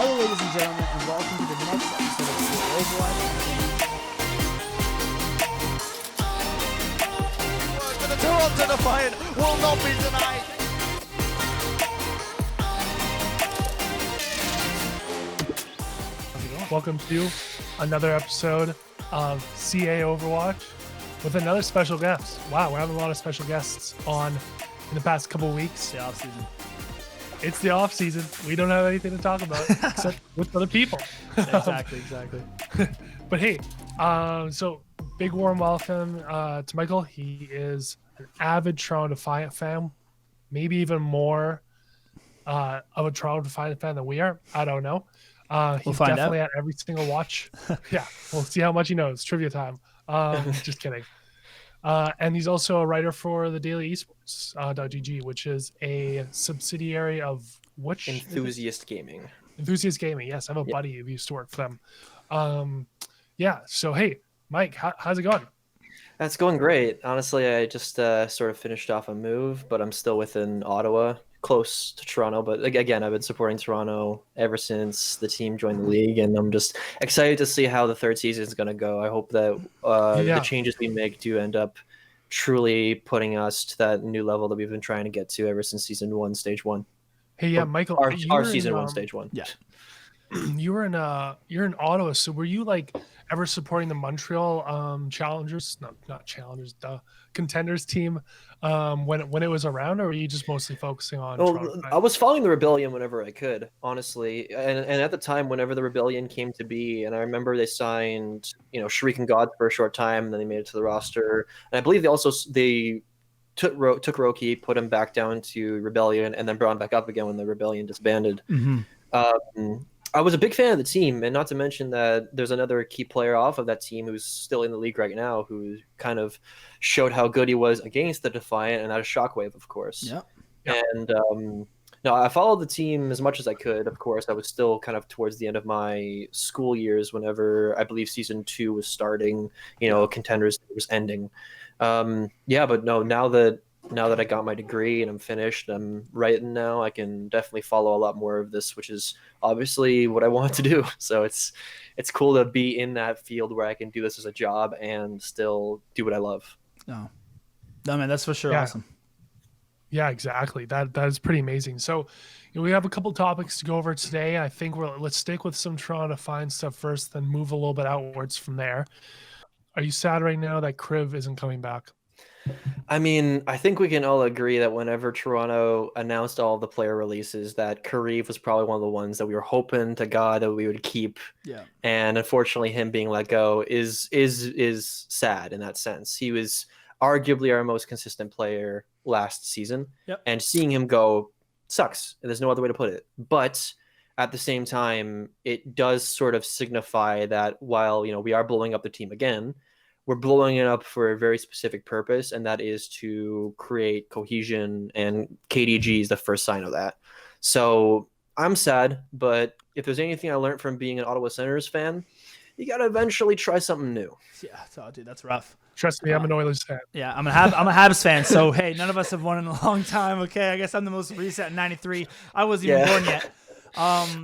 Hello, ladies and gentlemen, and welcome to the next episode of CAOverwatch. The Toronto Defiant will not be denied. Welcome to another episode of CAOverwatch with another special guest. Wow, we're having a lot of special guests on in the past couple of weeks. The offseason. It's the off season. We don't have anything to talk about except with other people. Exactly. But hey, so big warm welcome to Michael. He is an avid Toronto Defiant fan, maybe even more of a Toronto Defiant fan than we are. I don't know. He's find definitely out. at every single watch. Yeah, we'll see how much he knows. Trivia time. Just kidding. And he's also a writer for the Daileyesportsgg, which is a subsidiary of which Enthusiast Gaming. Enthusiast Gaming. Yes, I have a buddy who used to work for them. Yeah. So hey, Mike, how's it going? That's going great. Honestly, I just sort of finished off a move, but I'm still within Ottawa, close to Toronto. But again, I've been supporting Toronto ever since the team joined the league, and I'm just excited to see how the third season is going to go. I hope that the changes we make do end up truly putting us to that new level that we've been trying to get to ever since season one, stage one. Hey, yeah, Michael, Our season one, stage one. Yeah. You're in Ottawa, so were you like ever supporting the Montreal Challengers? Not Challengers, the Contenders team when it was around, or were you just mostly focusing on Toronto? I was following the Rebellion whenever I could, honestly, and at the time, whenever the Rebellion came to be, and I remember they signed, Shriek and God for a short time, and then they made it to the roster, and I believe they took Roki, put him back down to Rebellion, and then brought him back up again when the Rebellion disbanded. I was a big fan of the team, and not to mention that there's another key player off of that team who's still in the league right now, who kind of showed how good he was against the Defiant, and that is Shockwave, of course. Yeah. And no, I followed the team as much as I could. Of course, I was still kind of towards the end of my school years whenever I believe season 2 was starting. Contenders was ending. But no, now that I got my degree and I'm finished, I'm writing now, I can definitely follow a lot more of this, which is obviously what I want to do. So it's cool to be in that field where I can do this as a job and still do what I love. No, man, that's for sure awesome. Yeah, exactly. That is pretty amazing. So we have a couple topics to go over today. I think let's stick with some Toronto Defiant stuff first, then move a little bit outwards from there. Are you sad right now that Kariv isn't coming back? I mean, I think we can all agree that whenever Toronto announced all the player releases, that Kariv was probably one of the ones that we were hoping to God that we would keep. Yeah. And unfortunately, him being let go is sad in that sense. He was arguably our most consistent player last season. Yep. And seeing him go sucks. There's no other way to put it. But at the same time, it does sort of signify that while, we are blowing up the team again, we're blowing it up for a very specific purpose, and that is to create cohesion, and KDG is the first sign of that. So I'm sad, but if there's anything I learned from being an Ottawa Senators fan, you got to eventually try something new. Yeah, dude, that's rough. Trust me, I'm an Oilers fan. Yeah, I'm a Habs fan, so hey, none of us have won in a long time, okay? I guess I'm the most recent in 93. I wasn't even born yet.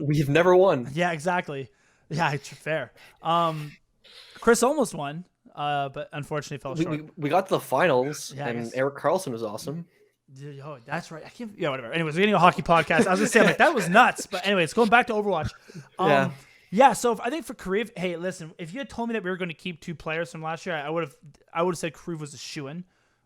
We've never won. Yeah, exactly. Yeah, fair. Chris almost won. But unfortunately fell short. We got to the finals, Yeah, and Eric Carlson was awesome. Oh, that's right. Whatever. Anyways, we're getting a hockey podcast. I was gonna say, that was nuts. But anyways, going back to Overwatch. Yeah. So I think for Kariv, hey, listen, if you had told me that we were going to keep 2 players from last year, I would have said Kariv was a shoo-in.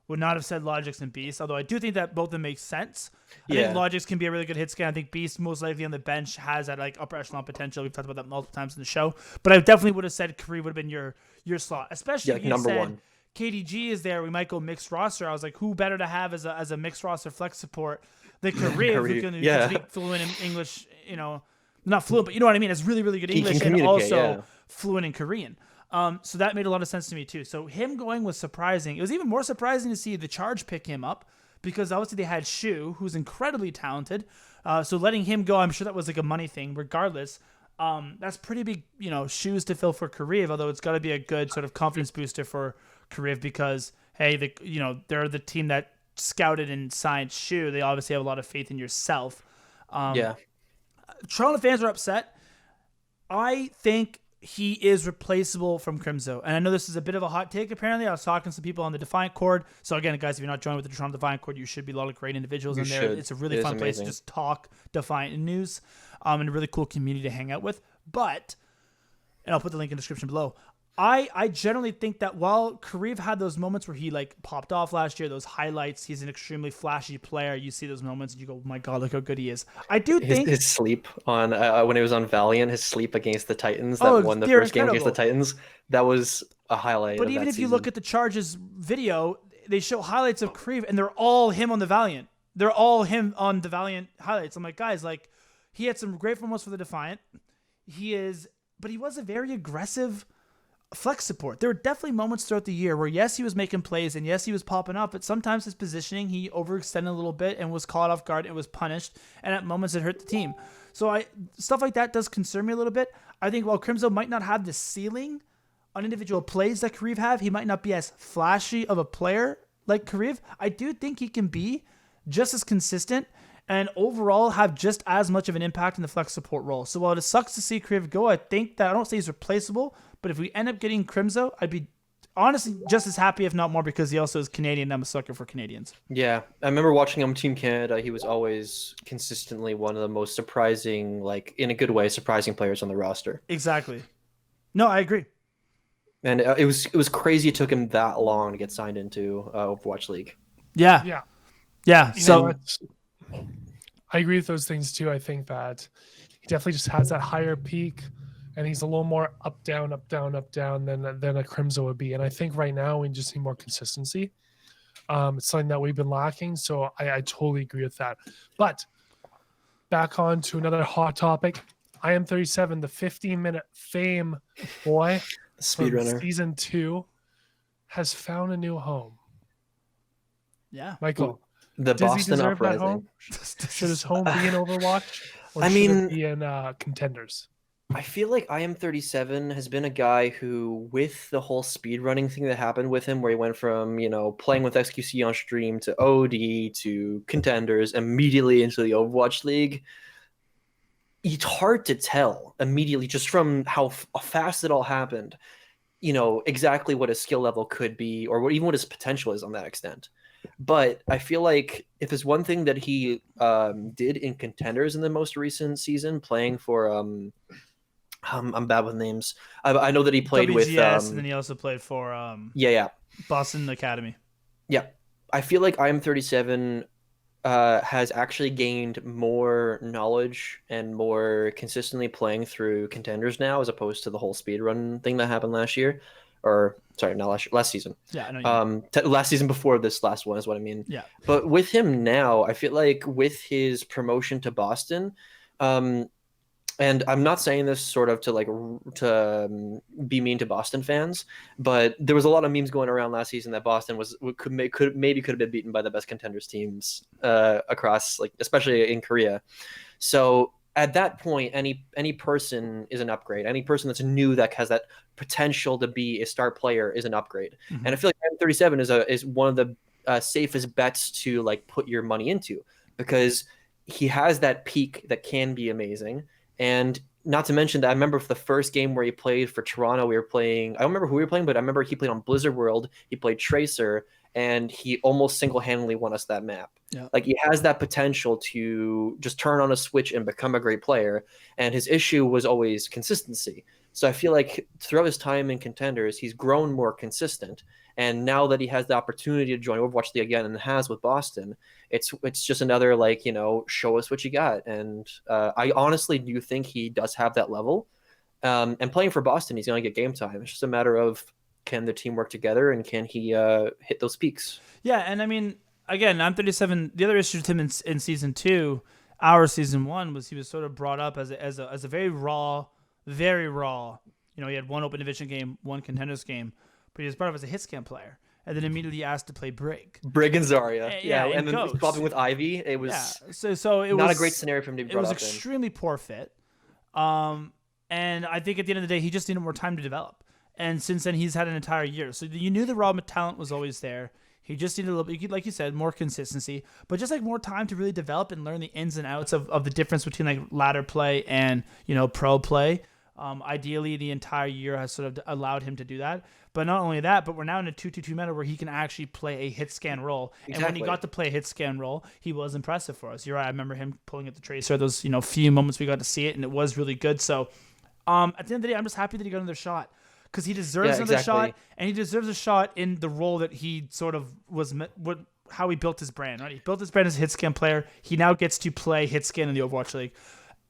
Would not have said Logix and Beast, although I do think that both of them make sense. I think Logix can be a really good hit scan. I think Beast most likely on the bench has that like upper echelon potential. We've talked about that multiple times in the show. But I definitely would have said Kariv would have been your slot, especially if you number said one. KDG is there. We might go mixed roster. I was like, who better to have as a mixed roster flex support than Kariv, who can speak fluent in English, not fluent, but you know what I mean? It's really, really good English and also fluent in Korean. So that made a lot of sense to me too. So him going was surprising. It was even more surprising to see the Charge pick him up because obviously they had Shu, who's incredibly talented. So letting him go, I'm sure that was like a money thing. Regardless, that's pretty big, shoes to fill for Kariv. Although it's got to be a good sort of confidence booster for Kariv because hey, they're the team that scouted and signed Shu. They obviously have a lot of faith in yourself. Toronto fans are upset I think he is replaceable from Crimzo. And I know this is a bit of a hot take, apparently. I was talking to some people on the Defiant Cord. So again, guys, if you're not joined with the Toronto Defiant Cord, you should be. A lot of great individuals in there. It's a really fun place to just talk Defiant news, and a really cool community to hang out with. But, and I'll put the link in the description below, I generally think that while Kariv had those moments where he like popped off last year, those highlights, he's an extremely flashy player. You see those moments and you go, oh my God, look how good he is. I do think his sleep on when he was on Valiant, his sleep against the Titans that won the first game against the Titans, that was a highlight. But even if you look at the Charge's video, they show highlights of Kariv and they're all him on the Valiant. They're all him on the Valiant highlights. I'm like, guys, like he had some great moments for the Defiant. But he was a very aggressive flex support. There were definitely moments throughout the year where yes, he was making plays and yes, he was popping up, but sometimes his positioning, he overextended a little bit and was caught off guard and was punished, and at moments it hurt the team. So stuff like that does concern me a little bit. I think while Crimzo might not have the ceiling on individual plays that Kariv have, he might not be as flashy of a player like Kariv. I do think he can be just as consistent and overall have just as much of an impact in the flex support role. So while it sucks to see Kariv go, I think that I don't say he's replaceable, but if we end up getting Crimzo, I'd be honestly just as happy, if not more, because he also is Canadian. I'm a sucker for Canadians. Yeah, I remember watching him Team Canada. He was always consistently one of the most surprising, like in a good way, surprising players on the roster. Exactly. No, I agree. And it was crazy it took him that long to get signed into Overwatch League. Yeah. So I agree with those things too. I think that he definitely just has that higher peak, and he's a little more up, down than a Crimzo would be. And I think right now we just need more consistency. It's something that we've been lacking. So I totally agree with that. But back on to another hot topic. IM37, the 15-minute fame boy speedrunner season 2, has found a new home. Yeah. Michael, the does Boston he deserve Uprising. that home? Should his home be in Overwatch? Or I should mean, it be in Contenders? I feel like IM37 has been a guy who, with the whole speedrunning thing that happened with him, where he went from, playing with XQC on stream to OD to Contenders, immediately into the Overwatch League, it's hard to tell immediately just from how fast it all happened, exactly what his skill level could be or even what his potential is on that extent. But I feel like if there's one thing that he did in Contenders in the most recent season, playing for I'm bad with names. I know that he played with and then he also played for Boston Academy. Yeah, I feel like IM37 has actually gained more knowledge and more consistently playing through Contenders now, as opposed to the whole speedrun thing that happened last year. Or sorry, not last year, last season. Yeah, I know. Last season before this last one is what I mean. Yeah. But with him now, I feel like with his promotion to Boston, and I'm not saying this sort of to be mean to Boston fans, but there was a lot of memes going around last season that Boston could have been beaten by the best Contenders teams across, especially in Korea. So at that point, any person is an upgrade. Any person that's new that has that potential to be a star player is an upgrade. Mm-hmm. And I feel like M37 is one of the safest bets to put your money into, because he has that peak that can be amazing. And not to mention that I remember for the first game where he played for Toronto, I don't remember who we were playing, but I remember he played on Blizzard World. He played Tracer, and he almost single-handedly won us that map. Yeah. He has that potential to just turn on a switch and become a great player. And his issue was always consistency. So I feel like throughout his time in Contenders, he's grown more consistent. And now that he has the opportunity to join Overwatch League again, and has with Boston, it's just another show us what you got. And I honestly do think he does have that level. And playing for Boston, he's going to get game time. It's just a matter of, can the team work together and can he hit those peaks? Yeah, and I mean, again, I'm 37. The other issue with him in season 2, our season 1, was he was sort of brought up as a very raw. He had one open division game, one Contenders game, but he was brought up as a hitscan player, and then immediately asked to play Brig and Zarya. And then Ghost. Popping with Ivy. It was so it not was a great scenario for him to be brought up in. It was extremely poor fit. And I think at the end of the day, he just needed more time to develop. And since then, he's had an entire year. So you knew the raw talent was always there. He just needed a little bit, like you said, more consistency, but just more time to really develop and learn the ins and outs of the difference between ladder play and pro play. Ideally, the entire year has sort of allowed him to do that. But not only that, but we're now in a 2-2-2 meta where he can actually play a hit scan role. Exactly. And when he got to play a hit scan role, he was impressive for us. You're right. I remember him pulling at the tracer. Those few moments we got to see it, and it was really good. So at the end of the day, I'm just happy that he got another shot because he deserves another shot, and he deserves a shot in the role that he sort of was. How he built his brand. Right, he built his brand as a hit scan player. He now gets to play hit scan in the Overwatch League.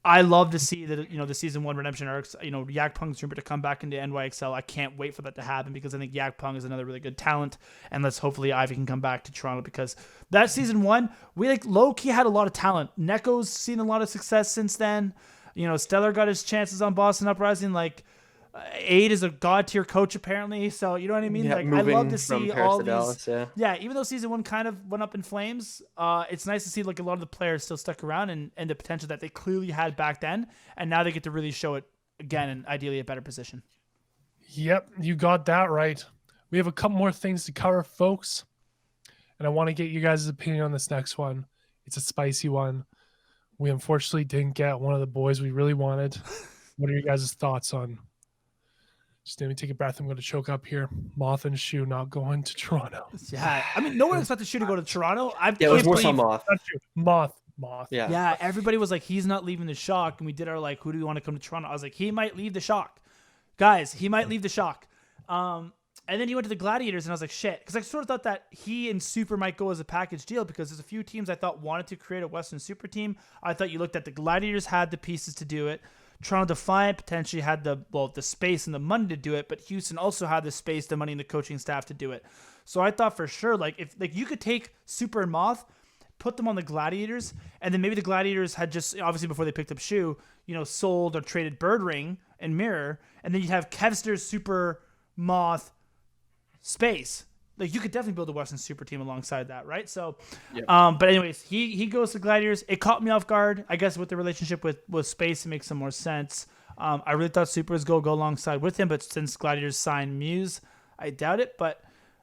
I love to see that, the season 1 redemption arcs, Yakpung's rumored to come back into NYXL. I can't wait for that to happen because I think Yakpung is another really good talent. And hopefully Ivy can come back to Toronto because that season 1, we low-key had a lot of talent. Neko's seen a lot of success since then. Stellar got his chances on Boston Uprising. Aid is a god tier coach apparently, so you know what I mean. Yeah, I love to see all these. Dallas, yeah, even though season 1 kind of went up in flames, it's nice to see a lot of the players still stuck around and the potential that they clearly had back then, and now they get to really show it again, and ideally a better position. Yep, you got that right. We have a couple more things to cover, folks, and I want to get you guys' opinion on this next one. It's a spicy one. We unfortunately didn't get one of the boys we really wanted. What are your guys' thoughts on? Just let me take a breath. I'm going to choke up here. Moth and Shu not going to Toronto. Yeah, I mean, no one expected Shu to go to Toronto. It was more so Moth. Moth. Yeah, everybody was like, he's not leaving the Shock, and we did our who do we want to come to Toronto? I was like, he might leave the Shock, guys. He might leave the Shock. And then he went to the Gladiators, and I was like, shit, because I sort of thought that he and Super might go as a package deal because there's a few teams I thought wanted to create a Western Super team. I thought you looked at the Gladiators had the pieces to do it. Toronto Defiant potentially had the space and the money to do it, but Houston also had the space, the money, and the coaching staff to do it. So I thought for sure, if you could take Super and Moth, put them on the Gladiators, and then maybe the Gladiators had just, obviously before they picked up Shu, sold or traded Bird Ring and Mirror, and then you'd have Kevster's Super, Moth, Space. You could definitely build a Western Super team alongside that, right? So, yeah. But anyways, he goes to Gladiators. It caught me off guard. I guess with the relationship with Space, it makes some more sense. I really thought Super was go alongside with him, but since Gladiators signed Muse, I doubt it. But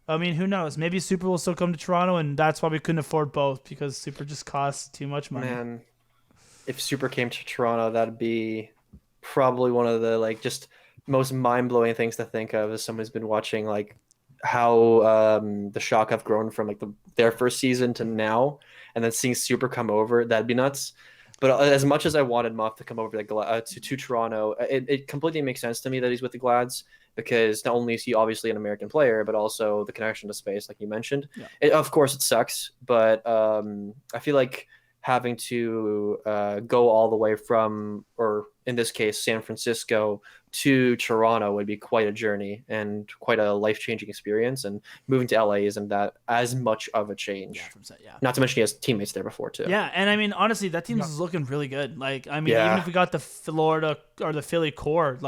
I mean, who knows? Maybe Super will still come to Toronto, and that's why we couldn't afford both because Super just costs too much money. Man, if Super came to Toronto, that'd be probably one of the just most mind-blowing things to think of as someone who's been watching how the Shock have grown from their first season to now, and then seeing Super come over, that'd be nuts. But as much as I wanted Moth to come over to Toronto, it completely makes sense to me that he's with the Glads because not only is he obviously an American player, but also the connection to Space, like you mentioned. Yeah. Of course, it sucks, but I feel like having to go all the way from, or in this case, San Francisco to Toronto would be quite a journey and quite a life-changing experience. And moving to LA isn't that as much of a change. Yeah. Not to mention he has teammates there before too. Yeah, and I mean, honestly, that team's looking really good. Even if we got the Florida or the Philly core,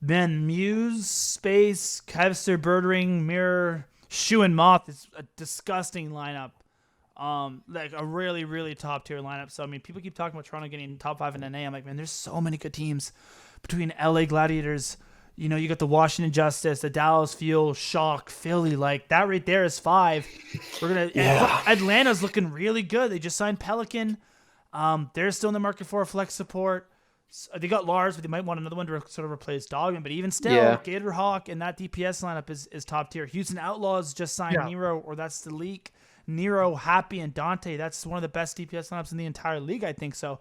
man, Muse, Space, Kevster, Birdring, Mirror, Shu, and Moth is a disgusting lineup. A really, really top tier lineup. So I mean, people keep talking about Toronto getting top 5 in NA. I'm like, man, there's so many good teams between LA Gladiators. You got the Washington Justice, the Dallas Fuel, Shock, Philly. That right there is 5. We're gonna. Yeah. Atlanta's looking really good. They just signed Pelican. They're still in the market for a flex support. They got Lars, but they might want another one to sort of replace Dogman. But even still, Gator Hawk and that DPS lineup is top tier. Houston Outlaws just signed Nero, or that's the leak. Nero, Happy, and Dante. That's one of the best DPS lineups in the entire league, I think. So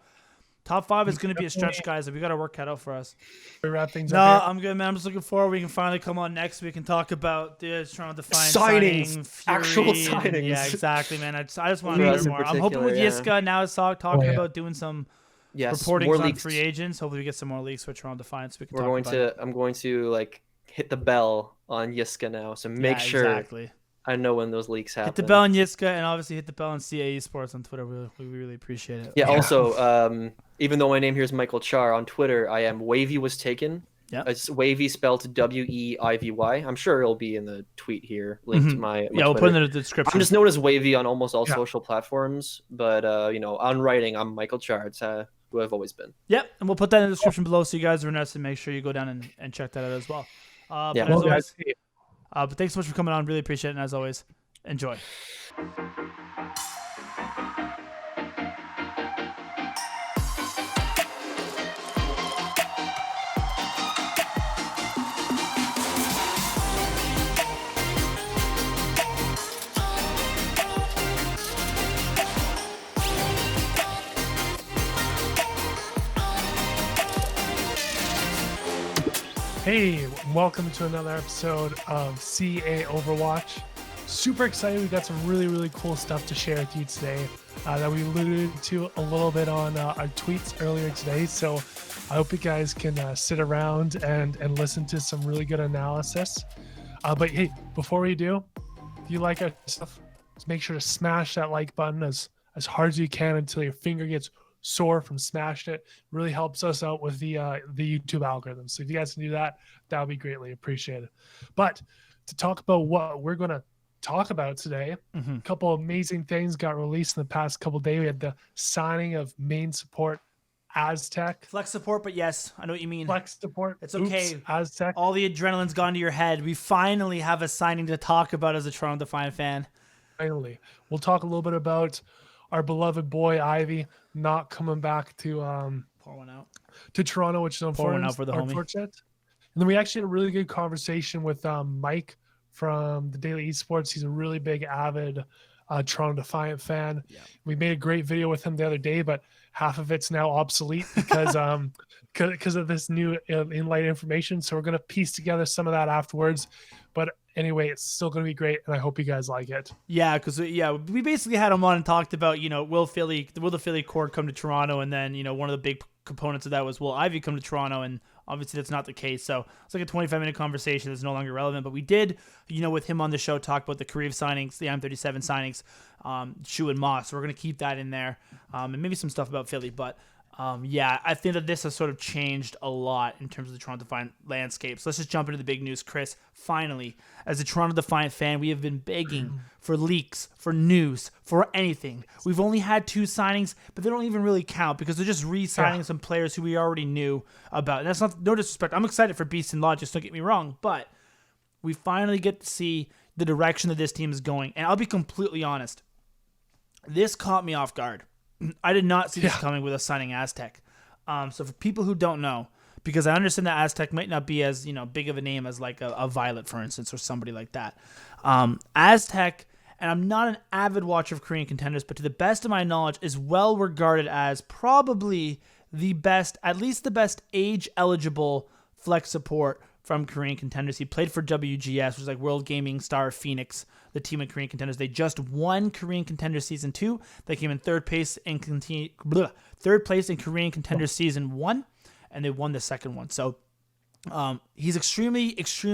top 5 is going to be a stretch, guys. We got to work that out for us. We wrap things up here. I'm good, man. I'm just looking forward. We can finally come on next week and talk about the Toronto Defiant signings, actual signings. Yeah, exactly, man. I just want to hear more. I'm hoping with Yiska now is talking about doing some reporting on leaks. Free agents. Hopefully we get some more leaks for Toronto Defiant so we can talk about it. I'm going to hit the bell on Yiska now, so make sure. Exactly. I know when those leaks happen. Hit the bell on Yiska, and obviously hit the bell on CAEsports on Twitter. We really appreciate it. Yeah, also, even though my name here is Michael Czar, on Twitter, I am Wavy Was Taken. Yeah. It's Wavy spelled WEIVY. I'm sure it'll be in the tweet here, linked to my Twitter. We'll put it in the description. I'm just known as Wavy on almost all social platforms, but, on writing, I'm Michael Czar. It's who I've always been. Yep, and we'll put that in the description below so you guys are interested. Make sure you go down and check that out as well. But thanks so much for coming on. Really appreciate it. And as always, enjoy. Hey, welcome to another episode of CAOverwatch. Super excited. We got some really, really cool stuff to share with you today that we alluded to a little bit on our tweets earlier today. So I hope you guys can sit around and listen to some really good analysis. But hey, before we do, if you like our stuff, just make sure to smash that like button as hard as you can until your finger gets sore from smashing it. Really helps us out with the YouTube algorithm. So if you guys can do that, that would be greatly appreciated. But to talk about what we're going to talk about today, a couple of amazing things got released in the past couple of days. We had the signing of main support Aztec. Flex support, but yes, I know what you mean. Flex support. It's okay. Aztec. All the adrenaline's gone to your head. We finally have a signing to talk about as a Toronto Defiant fan. Finally. We'll talk a little bit about our beloved boy Ivy not coming back to pour one out to Toronto, which is unfortunate. And then we actually had a really good conversation with Mike from the Daily Esports. He's a really big, avid Toronto Defiant fan. Yeah. We made a great video with him the other day, but half of it's now obsolete because of this new in-light information. So we're going to piece together some of that afterwards. But anyway, it's still going to be great, and I hope you guys like it. Yeah, because we basically had him on and talked about, will the Philly core come to Toronto, and then one of the big components of that was, will Ivy come to Toronto? And obviously that's not the case. So it's like a 25-minute conversation that's no longer relevant. But we did, with him on the show, talk about the Kariv signings, the M37 signings, Shu and Moth. So we're going to keep that in there, and maybe some stuff about Philly. But I think that this has sort of changed a lot in terms of the Toronto Defiant landscape. So let's just jump into the big news. Chris, finally, as a Toronto Defiant fan, we have been begging for leaks, for news, for anything. We've only had 2 signings, but they don't even really count because they're just re-signing some players who we already knew about. And that's no disrespect. I'm excited for Beast and Logic, don't get me wrong, but we finally get to see the direction that this team is going. And I'll be completely honest. This caught me off guard. I did not see this coming with us signing Aztec. So for people who don't know, because I understand that Aztec might not be as big of a name as like a Violet, for instance, or somebody like that. Aztec, and I'm not an avid watcher of Korean Contenders, but to the best of my knowledge, is well regarded as probably the best, at least the best age-eligible flex support from Korean Contenders. He played for WGS, which is like World Gaming Star Phoenix, the team of Korean Contenders. They just won Korean Contenders Season 2. They came in third place in Korean Contenders Season 1, and they won the second one. So he's extremely, he's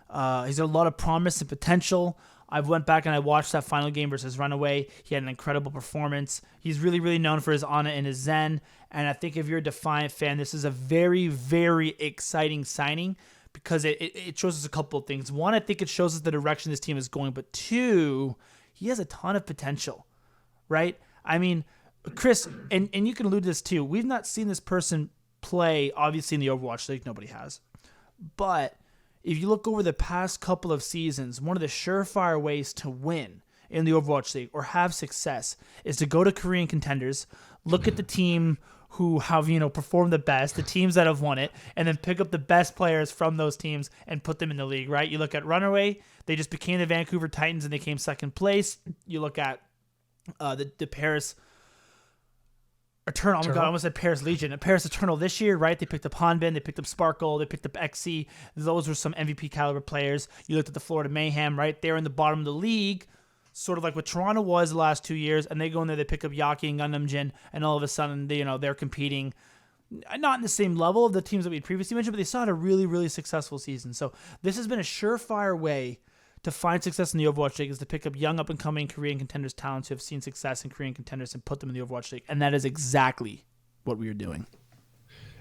got a lot of promise and potential. I went back and I watched that final game versus Runaway. He had an incredible performance. He's really, really known for his Ana and his Zen. And I think if you're a Defiant fan, this is a very, very exciting signing because it shows us a couple of things. One, I think it shows us the direction this team is going. But 2, he has a ton of potential, right? I mean, Chris, and you can allude to this too. We've not seen this person play, obviously, in the Overwatch League. Nobody has. But if you look over the past couple of seasons, one of the surefire ways to win in the Overwatch League or have success is to go to Korean Contenders, look at the team who have, performed the best, the teams that have won it, and then pick up the best players from those teams and put them in the league, right? You look at Runaway, they just became the Vancouver Titans and they came second place. You look at the Paris Eternal. Oh my God, I almost said Paris Legion. Paris Eternal this year, right? They picked up Hanbin, they picked up Sparkle, they picked up XC. Those were some MVP caliber players. You looked at the Florida Mayhem, right? They're in the bottom of the league, sort of like what Toronto was the last 2 years, and they go in there, they pick up Yaki and Gundam Jin, and all of a sudden, they're competing, not in the same level of the teams that we previously mentioned, but they still had a really, really successful season. So this has been a surefire way to find success in the Overwatch League is to pick up young up-and-coming Korean Contenders talents who have seen success in Korean Contenders and put them in the Overwatch League. And that is exactly what we are doing.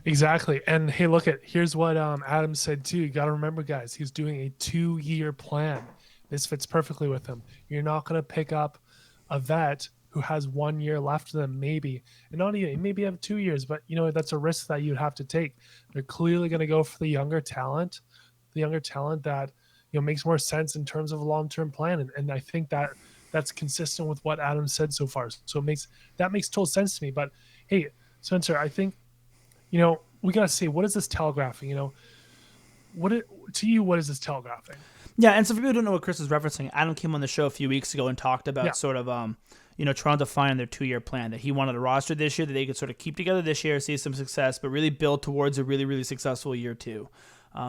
Exactly. And hey, here's what Adam said too. You got to remember, guys, he's doing a 2-year plan. This fits perfectly with him. You're not going to pick up a vet who has 1 year left to them, maybe, and not even, maybe have 2 years, but that's a risk that you'd have to take. They're clearly going to go for the younger talent that makes more sense in terms of a long-term plan. And I think that's consistent with what Adam said so far. So that makes total sense to me. But hey, Spencer, I think, we got to say, what is this telegraphing? What is this telegraphing? Yeah, and so for people who don't know what Chris is referencing, Adam came on the show a few weeks ago and talked about sort of, Toronto Defiant their 2-year plan, that he wanted a roster this year that they could sort of keep together this year, see some success, but really build towards a really, really successful year 2.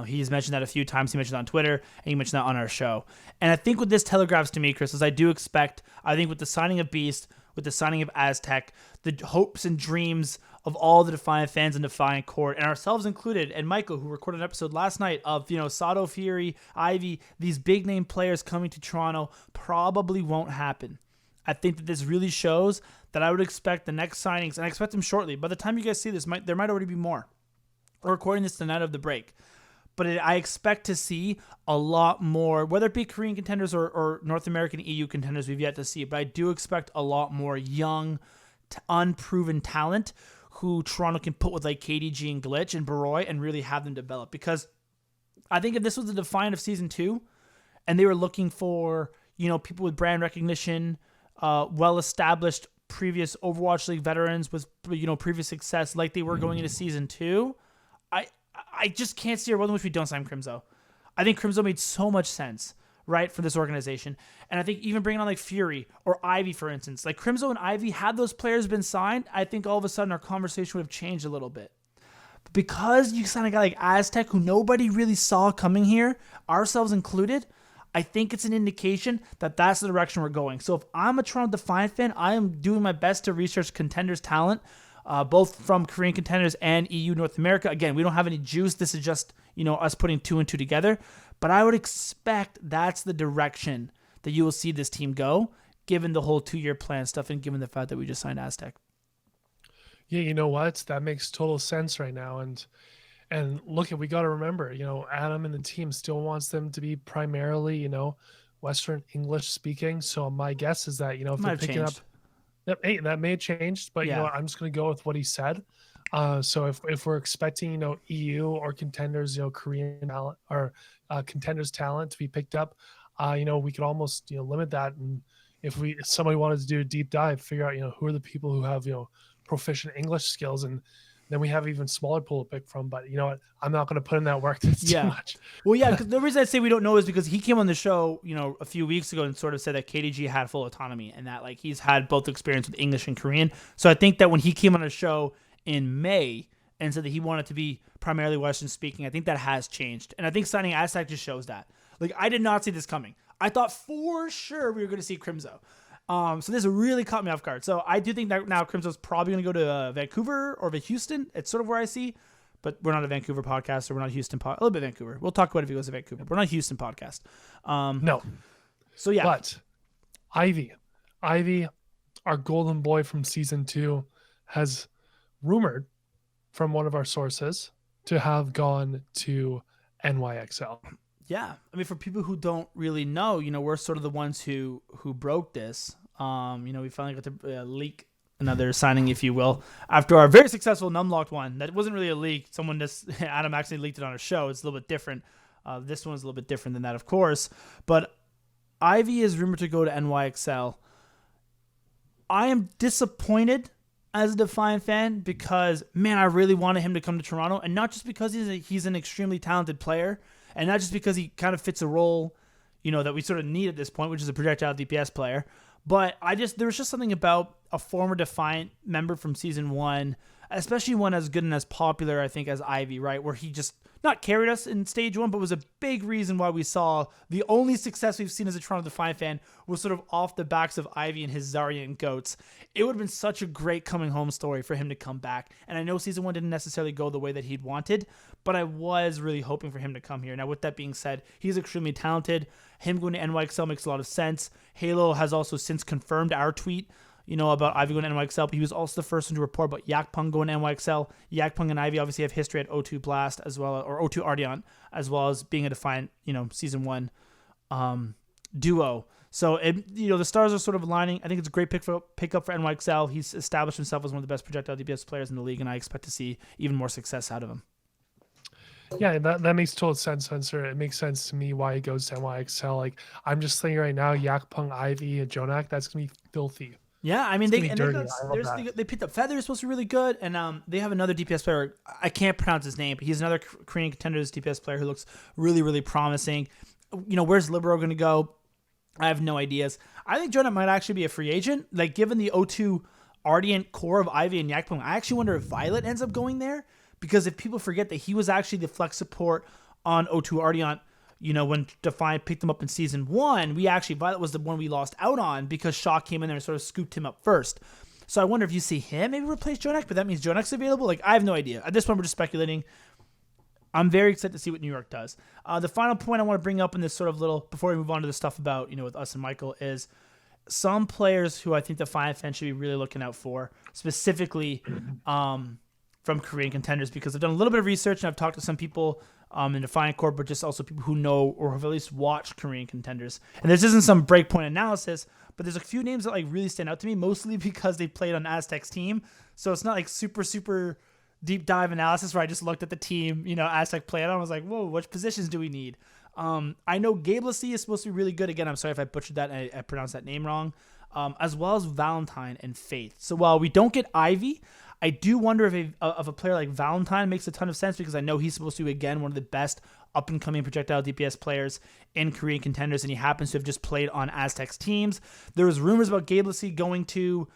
He's mentioned that a few times. He mentioned that on Twitter, and he mentioned that on our show. And I think what this telegraphs to me, Chris, is I think with the signing of Beast, with the signing of Aztec, the hopes and dreams of all the Defiant fans and Defiant Court, and ourselves included, and Michael, who recorded an episode last night of, Sato, Fury, Ivy, these big name players coming to Toronto, probably won't happen. I think that this really shows that I would expect the next signings, and I expect them shortly. By the time you guys see this, there might already be more. We're recording this the night of the break. But I expect to see a lot more, whether it be Korean contenders or North American EU contenders, we've yet to see. But I do expect a lot more young, unproven talent who Toronto can put with like KDG and Glitch and Baroy and really have them develop. Because I think if this was the Defiant of Season 2 and they were looking for, people with brand recognition, well-established previous Overwatch League veterans with, previous success like they were going into Season 2, I just can't see a world in which we don't sign Crimzo. I think Crimzo made so much sense, right, for this organization. And I think even bringing on like Fury or Ivy, for instance, like Crimzo and Ivy, had those players been signed, I think all of a sudden our conversation would have changed a little bit. But because you sign a guy like Aztec, who nobody really saw coming here, ourselves included, I think it's an indication that that's the direction we're going. So if I'm a Toronto Defiant fan, I am doing my best to research Contenders talent, both from Korean contenders and EU North America. Again, we don't have any juice. This is just, us putting 2 and 2 together. But I would expect that's the direction that you will see this team go, given the whole 2-year plan stuff and given the fact that we just signed Aztec. Yeah, you know what? That makes total sense right now. And look, we got to remember, Adam and the team still wants them to be primarily, Western English speaking. So my guess is that, if they're picking up, that may have changed, but I'm just going to go with what he said. So if we're expecting, EU or contenders, Korean talent or contenders talent to be picked up, we could almost, limit that. And if somebody wanted to do a deep dive, figure out, who are the people who have, proficient English skills, and then we have an even smaller pool to pick from. But you know what? I'm not going to put in that work. That's too much. Well, yeah, because the reason I say we don't know is because he came on the show, a few weeks ago and sort of said that KDG had full autonomy and that like he's had both experience with English and Korean. So I think that when he came on the show in May and said that he wanted to be primarily Western speaking, I think that has changed. And I think signing Aztec just shows that. Like, I did not see this coming. I thought for sure we were going to see Crimzo. So this really caught me off guard. So I do think that now Crimzo's probably going to go to Vancouver or Houston. It's sort of where I see, but we're not a Vancouver podcast, or we're not a Houston podcast. A little bit Vancouver. We'll talk about if he goes to Vancouver. We're not a Houston podcast. No. So yeah. But Ivy, our golden boy from Season 2, has rumored from one of our sources to have gone to NYXL. Yeah, I mean, for people who don't really know, we're sort of the ones who broke this. We finally got to leak another signing, if you will, after our very successful Numlocked one. That wasn't really a leak. Adam actually leaked it on our show. It's a little bit different. This one's a little bit different than that, of course. But Ivy is rumored to go to NYXL. I am disappointed as a Defiant fan because, man, I really wanted him to come to Toronto, and not just because he's an extremely talented player. And not just because he kind of fits a role, that we sort of need at this point, which is a projectile DPS player. But there was just something about a former Defiant member from Season 1, especially one as good and as popular, I think, as Ivy, right? Where he just not carried us in Stage 1, but was a big reason why we saw the only success we've seen as a Toronto Defiant fan was sort of off the backs of Ivy and his Zarya and Goats. It would have been such a great coming home story for him to come back. And I know Season 1 didn't necessarily go the way that he'd wanted, but I was really hoping for him to come here. Now, with that being said, he's extremely talented. Him going to NYXL makes a lot of sense. Halo has also since confirmed our tweet, about Ivy going to NYXL, but he was also the first one to report about Yakpung going to NYXL. Yakpung and Ivy obviously have history at O2 Blast or O2 Ardeon, as well as being a Defiant, Season 1 duo. So, the stars are sort of aligning. I think it's a great pickup for NYXL. He's established himself as one of the best projectile DPS players in the league, and I expect to see even more success out of him. Yeah, that makes total sense, Spencer. It makes sense to me why he goes to NYXL. Like, I'm just thinking right now, Yakpung, Ivy, and Jonak, that's going to be filthy. Yeah, I mean, they picked up Feather, supposed to be really good, and they have another DPS player. I can't pronounce his name, but he's another Korean Contenders DPS player who looks really, really promising. Where's Libero going to go? I have no ideas. I think Jonah might actually be a free agent. Like, given the O2 Ardeon core of Ivy and Yakpung, I actually wonder if Violet ends up going there, because if people forget that he was actually the flex support on O2 Ardeant, when Defiant picked him up in Season 1, Violet was the one we lost out on because Shaw came in there and sort of scooped him up first. So I wonder if you see him maybe replace Jonak, but that means Jonak's available? Like, I have no idea. At this point, we're just speculating. I'm very excited to see what New York does. The final point I want to bring up in this sort of before we move on to the stuff about, with us and Michael, is some players who I think the Defiant fans should be really looking out for, specifically from Korean Contenders, because I've done a little bit of research and I've talked to some people in Defiant Corp, but just also people who know or have at least watched Korean Contenders. And this isn't some breakpoint analysis, but there's a few names that really stand out to me, mostly because they played on Aztec's team. So it's not super deep dive analysis where I just looked at the team, Aztec played on. I was like, whoa, which positions do we need? I know Daileyesportsgg is supposed to be really good. Again, I'm sorry if I butchered that and I pronounced that name wrong. As well as Valentine and Faith. So while we don't get Ivy, I do wonder if a player like Valentine makes a ton of sense, because I know he's supposed to be, again, one of the best up-and-coming projectile DPS players in Korean Contenders, and he happens to have just played on Aztec's teams. There was rumors about Daileyesportsgg going to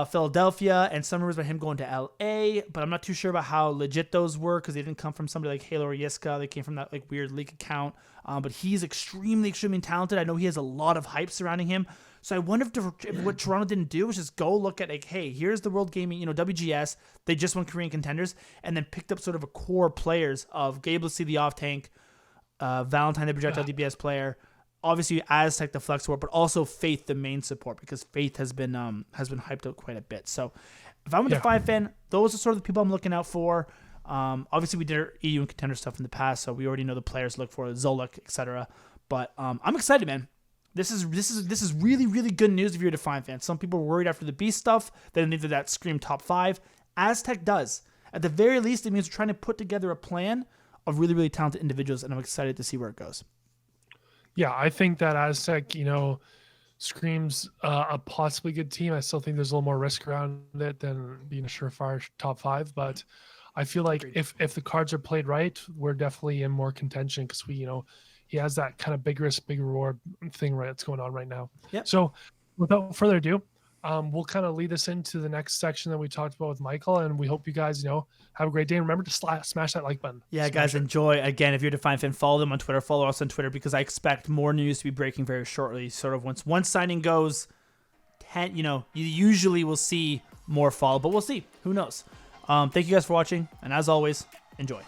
Philadelphia, and some rumors about him going to LA, but I'm not too sure about how legit those were, because they didn't come from somebody like Halo or Yiska. They came from that weird leak account. But he's extremely talented. I know he has a lot of hype surrounding him. So I wonder if what Toronto didn't do was just go look at, hey, here's the World Gaming, WGS. They just won Korean Contenders, and then picked up sort of a core players of Daileyesportsgg, the off-tank, Valentine, the projectile DPS player, obviously Aztec, the flex support, but also Faith, the main support, because Faith has been hyped up quite a bit. So if I'm a Defiant fan, those are sort of the people I'm looking out for. Obviously, we did our EU and Contender stuff in the past, so we already know the players to look for, Zolak, etc. But I'm excited, man. This is really, really good news if you're a Defiant fan. Some people were worried after the Beast stuff that needed that Scream top 5. Aztec does. At the very least, it means we're trying to put together a plan of really, really talented individuals, and I'm excited to see where it goes. Yeah, I think that Aztec, screams a possibly good team. I still think there's a little more risk around it than being a surefire top 5, but I feel like if the cards are played right, we're definitely in more contention, because he has that kind of big risk, big reward thing that's going on right now. Yep. So without further ado, we'll kind of lead us into the next section that we talked about with Michael, and we hope you guys, have a great day. And remember to smash that like button. Yeah, guys, enjoy. Again, if you're a Defiant fan, follow them on Twitter. Follow us on Twitter, because I expect more news to be breaking very shortly. Sort of once signing goes, you usually will see more follow, but we'll see. Who knows? Thank you guys for watching, and as always, enjoy.